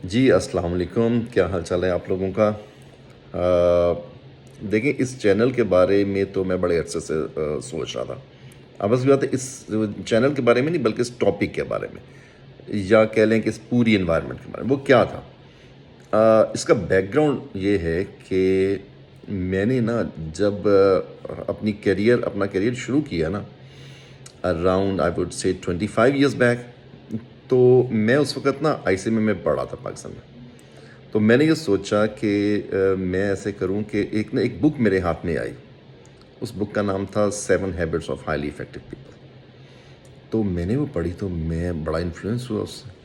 جی السلام علیکم، کیا حال چال ہے آپ لوگوں کا؟ آ، دیکھیں، اس چینل کے بارے میں تو میں بڑے عرصے سے سوچ رہا تھا۔ اب بس بات ہے اس چینل کے بارے میں نہیں، بلکہ اس ٹاپک کے بارے میں، یا کہہ لیں کہ اس پوری انوائرمنٹ کے بارے میں وہ کیا تھا۔ اس کا بیک گراؤنڈ یہ ہے کہ میں نے نا جب اپنا کیریئر شروع کیا نا، around I would say 25 years back, تو میں اس وقت نا آئی سی میں پڑھ رہا تھا پاکستان میں۔ تو میں نے یہ سوچا کہ میں ایسے کروں کہ ایک بک میرے ہاتھ میں آئی۔ اس بک کا نام تھا 7 habits of highly effective people. تو میں نے وہ پڑھی تو میں بڑا انفلوئنس ہوا اس سے۔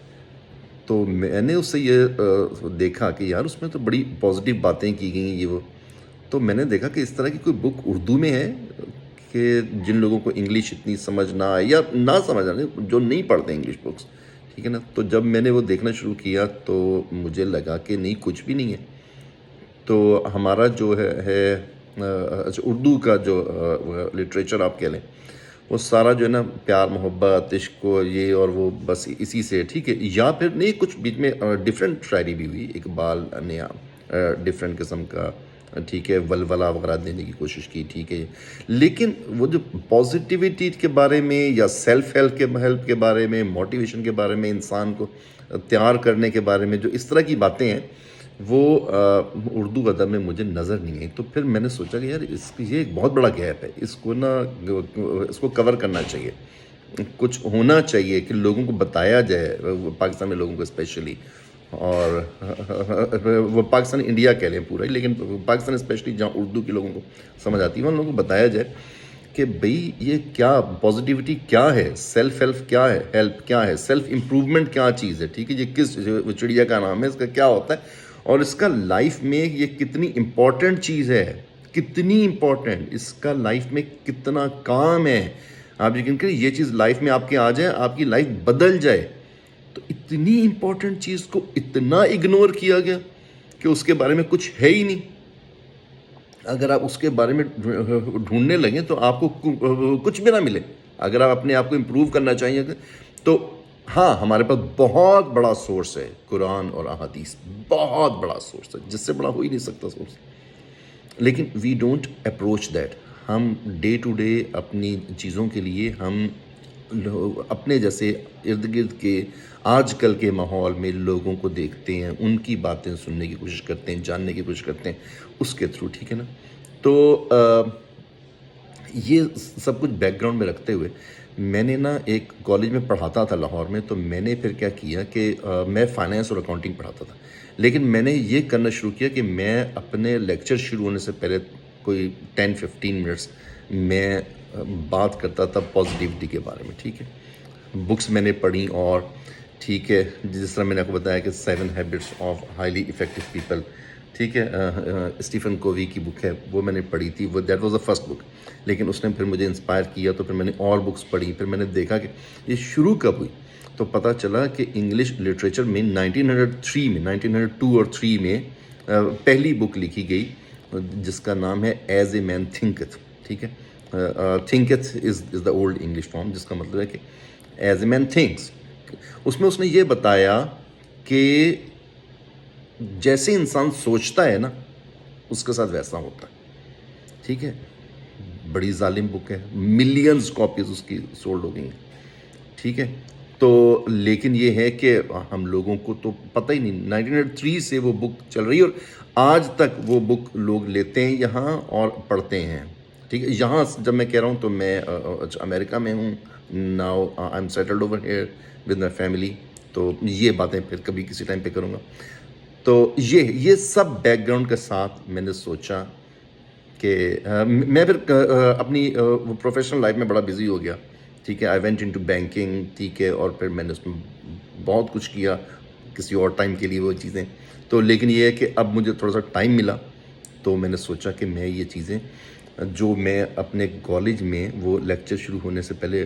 تو میں نے اس سے یہ دیکھا کہ یار اس میں تو بڑی پازیٹیو باتیں کی گئی ہیں، یہ وہ۔ تو میں نے دیکھا کہ اس طرح کی کوئی بک اردو میں ہے کہ جن لوگوں کو انگلش اتنی سمجھ نہ آئے یا نہ سمجھ آئے، جو نہیں پڑھتے انگلش بکس، ٹھیک ہے نا۔ تو جب میں نے وہ دیکھنا شروع کیا تو مجھے لگا کہ نہیں، کچھ بھی نہیں ہے۔ تو ہمارا جو ہے اردو کا جو لٹریچر آپ کہہ لیں، وہ سارا جو ہے نا پیار محبت عشق کو یہ اور وہ، بس اسی سے ٹھیک ہے۔ یا پھر نہیں، کچھ بیچ میں ڈفرینٹ شاعری بھی ہوئی، اقبال نے ڈفرینٹ قسم کا ٹھیک ہے ولولہ وغیرہ دینے کی کوشش کی، ٹھیک ہے۔ لیکن وہ جو پازیٹیوٹی کے بارے میں یا سیلف ہیلپ کے بارے میں، موٹیویشن کے بارے میں، انسان کو تیار کرنے کے بارے میں جو اس طرح کی باتیں ہیں، وہ اردو ادب میں مجھے نظر نہیں آئی۔ تو پھر میں نے سوچا کہ یار یہ ایک بہت بڑا گیپ ہے، اس کو کور کرنا چاہیے، کچھ ہونا چاہیے کہ لوگوں کو بتایا جائے، پاکستان میں لوگوں کو اسپیشلی، اور وہ پاکستان انڈیا کہہ لیں پورا ہی، لیکن پاکستان اسپیشلی جہاں اردو کے لوگوں کو سمجھ آتی ہے، ان لوگوں کو بتایا جائے کہ بھئی یہ کیا پازیٹیوٹی کیا ہے، سیلف ہیلپ کیا ہے، سیلف امپروومنٹ کیا چیز ہے، ٹھیک ہے۔ یہ کس چڑیا کا نام ہے، اس کا کیا ہوتا ہے، اور اس کا لائف میں یہ کتنی امپورٹنٹ چیز ہے، کتنی امپورٹنٹ، اس کا لائف میں کتنا کام ہے۔ آپ یقین کریں، یہ چیز لائف میں آپ کے آ جائے، آپ کی لائف بدل جائے۔ تو اتنی امپورٹنٹ چیز کو اتنا اگنور کیا گیا کہ اس کے بارے میں کچھ ہے ہی نہیں۔ اگر آپ اس کے بارے میں ڈھونڈنے لگیں تو آپ کو کچھ بھی نہ ملے۔ اگر آپ اپنے آپ کو امپروو کرنا چاہیے تو ہاں، ہمارے پاس بہت بڑا سورس ہے قرآن اور احادیث، بہت بڑا سورس ہے، جس سے بڑا ہو ہی نہیں سکتا سورس۔ لیکن وی ڈونٹ اپروچ دیٹ۔ ہم ڈے ٹو ڈے اپنی چیزوں کے لیے ہم اپنے جیسے ارد گرد کے آج کل کے ماحول میں لوگوں کو دیکھتے ہیں، ان کی باتیں سننے کی کوشش کرتے ہیں، جاننے کی کوشش کرتے ہیں اس کے تھرو، ٹھیک ہے نا۔ تو یہ سب کچھ بیک گراؤنڈ میں رکھتے ہوئے میں نے نا ایک کالج میں پڑھاتا تھا لاہور میں۔ تو میں نے پھر کیا کیا کہ میں فائنینس اور اکاؤنٹنگ پڑھاتا تھا، لیکن میں نے یہ کرنا شروع کیا کہ میں اپنے لیکچر شروع ہونے سے پہلے کوئی 10-15 منٹس میں بات کرتا تھا پازیٹیوٹی کے بارے میں، ٹھیک ہے۔ بکس میں نے پڑھی، اور ٹھیک ہے، جس طرح میں نے آپ کو بتایا کہ 7 habits of highly effective people, ٹھیک ہے، اسٹیفن کووی کی بک ہے، وہ میں نے پڑھی تھی، وہ that was the first book. لیکن اس نے پھر مجھے انسپائر کیا، تو پھر میں نے اور بکس پڑھی، پھر میں نے دیکھا کہ یہ شروع کب ہوئی۔ تو پتہ چلا کہ انگلش لٹریچر میں 1902 اور 3 میں پہلی بک لکھی گئی، جس کا نام ہے ایز اے مین تھنکتھ، ٹھیک ہے۔ تھنکتھ از دا اولڈ انگلش فارم، جس کا مطلب ہے کہ ایز اے مین تھنکس۔ اس میں اس نے یہ بتایا کہ جیسے انسان سوچتا ہے نا، اس کے ساتھ ویسا ہوتا ہے، ٹھیک ہے۔ بڑی ظالم بک ہے، ملینز کاپیز اس کی سولڈ ہو گئی ہیں، ٹھیک ہے۔ تو لیکن یہ ہے کہ ہم لوگوں کو تو پتہ ہی نہیں، 1903 سے وہ بک چل رہی ہے، اور آج تک وہ بک لوگ لیتے ہیں یہاں اور پڑھتے ہیں، ٹھیک ہے۔ یہاں جب میں کہہ رہا ہوں تو میں امریکہ میں ہوں، now I am settled over here with my family, تو یہ باتیں پھر کبھی کسی ٹائم پہ کروں گا۔ تو یہ سب بیک گراؤنڈ کے ساتھ میں نے سوچا کہ میں پھر اپنی پروفیشنل لائف میں بڑا بزی ہو گیا، ٹھیک ہے۔ آئی وینٹ انٹو بینکنگ، ٹھیک ہے، اور پھر میں نے اس میں بہت کچھ کیا کسی اور ٹائم کے لیے وہ چیزیں۔ تو لیکن یہ ہے کہ اب مجھے تھوڑا سا ٹائم ملا، تو میں نے سوچا کہ میں یہ چیزیں جو میں اپنے کالج میں وہ لیکچر شروع ہونے سے پہلے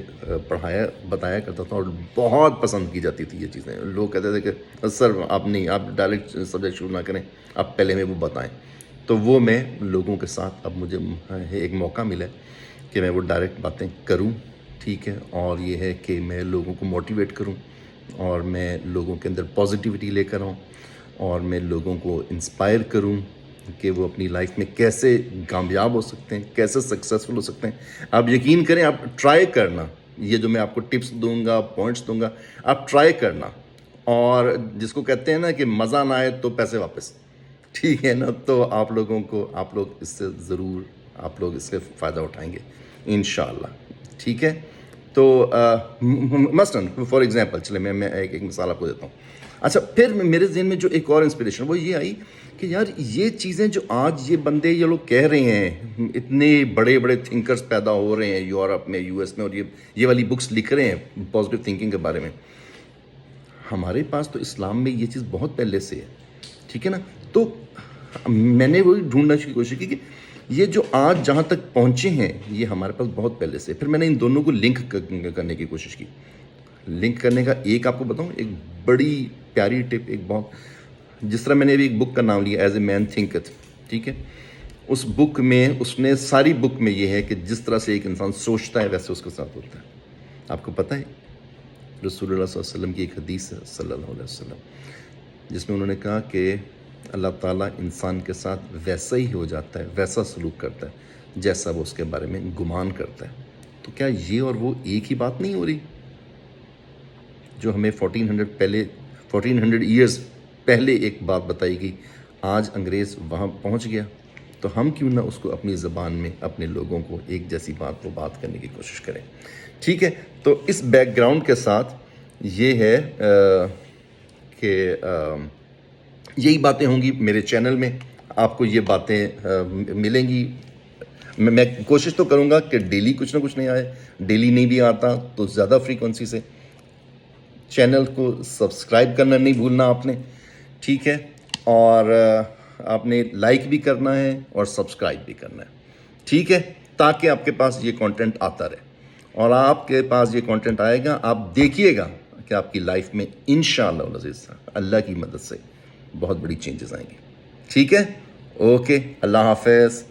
بتایا کرتا تھا، اور بہت پسند کی جاتی تھی یہ چیزیں۔ لوگ کہتے تھے کہ سر آپ نہیں، آپ ڈائریکٹ سبجیکٹ شروع نہ کریں، آپ پہلے میں وہ بتائیں۔ تو وہ میں لوگوں کے ساتھ اب مجھے ایک موقع ملا کہ میں وہ ڈائریکٹ باتیں کروں، ٹھیک ہے، اور یہ ہے کہ میں لوگوں کو موٹیویٹ کروں اور میں لوگوں کے اندر پازیٹیوٹی لے کر آؤں اور میں لوگوں کو انسپائر کروں کہ وہ اپنی لائف میں کیسے کامیاب ہو سکتے ہیں, کیسے سکسیزفل ہو سکتے ہیں. آپ یقین کریں, آپ ٹرائی کرنا, یہ جو میں آپ کو ٹپس دوں گا, پوائنٹس دوں گا, آپ ٹرائی کرنا. اور جس کو کہتے ہیں نا کہ مزہ نہ آئے تو پیسے واپس, ٹھیک ہے نا. تو آپ لوگ اس سے ضرور آپ لوگ اس سے فائدہ اٹھائیں گے انشاءاللہ, ٹھیک ہے. تو مثلاً فار ایگزامپل چلے میں ایک مثال آپ کو دیتا ہوں. اچھا, پھر میرے ذہن میں جو ایک اور انسپریشن وہ یہ آئی کہ یار یہ چیزیں جو آج یہ بندے یہ لوگ کہہ رہے ہیں, اتنے بڑے بڑے تھنکرز پیدا ہو رہے ہیں یورپ میں, یو ایس میں, اور یہ والی بکس لکھ رہے ہیں پازیٹیو تھنکنگ کے بارے میں. ہمارے پاس تو اسلام میں یہ چیز بہت پہلے سے ہے, ٹھیک ہے نا. تو میں نے وہی ڈھونڈنے کی کوشش کی کہ یہ جو آج جہاں تک پہنچے ہیں یہ ہمارے پاس بہت پہلے سے. پھر میں نے ان دونوں کو لنک کرنے کی کوشش کی. لنک کرنے کا ایک آپ کو بتاؤں, ایک بڑی پیاری ٹپ, ایک بہت, جس طرح میں نے ابھی ایک بک کا نام لیا ایز اے مین تھنکت, ٹھیک ہے. اس بک میں اس نے ساری بک میں یہ ہے کہ جس طرح سے ایک انسان سوچتا ہے ویسے اس کے ساتھ ہوتا ہے. آپ کو پتہ ہے رسول اللہ صلی اللہ علیہ وسلم کی ایک حدیث ہے صلی اللہ علیہ وسلم, جس میں انہوں نے کہا کہ اللہ تعالیٰ انسان کے ساتھ ویسا ہی ہو جاتا ہے, ویسا سلوک کرتا ہے جیسا وہ اس کے بارے میں گمان کرتا ہے. تو کیا یہ اور وہ ایک ہی بات نہیں ہو رہی؟ جو ہمیں 1400 ایئرز پہلے ایک بات بتائی گئی, آج انگریز وہاں پہنچ گیا, تو ہم کیوں نہ اس کو اپنی زبان میں اپنے لوگوں کو ایک جیسی بات کو بات کرنے کی کوشش کریں, ٹھیک ہے. تو اس بیک گراؤنڈ کے ساتھ یہ ہے کہ یہی باتیں ہوں گی میرے چینل میں, آپ کو یہ باتیں ملیں گی. میں کوشش تو کروں گا کہ ڈیلی کچھ نہ کچھ نہیں آئے, ڈیلی نہیں بھی آتا تو زیادہ فریکوینسی سے. چینل کو سبسکرائب کرنا نہیں بھولنا آپ نے, ٹھیک ہے. اور آپ نے لائک بھی کرنا ہے اور سبسکرائب بھی کرنا ہے, ٹھیک ہے, تاکہ آپ کے پاس یہ کانٹینٹ آتا رہے. اور آپ کے پاس یہ کانٹینٹ آئے گا, آپ دیکھیے گا کہ آپ کی لائف میں انشاءاللہ العزیز اللہ کی مدد سے بہت بڑی چینجز آئیں گی, ٹھیک ہے. اوکے, اللہ حافظ.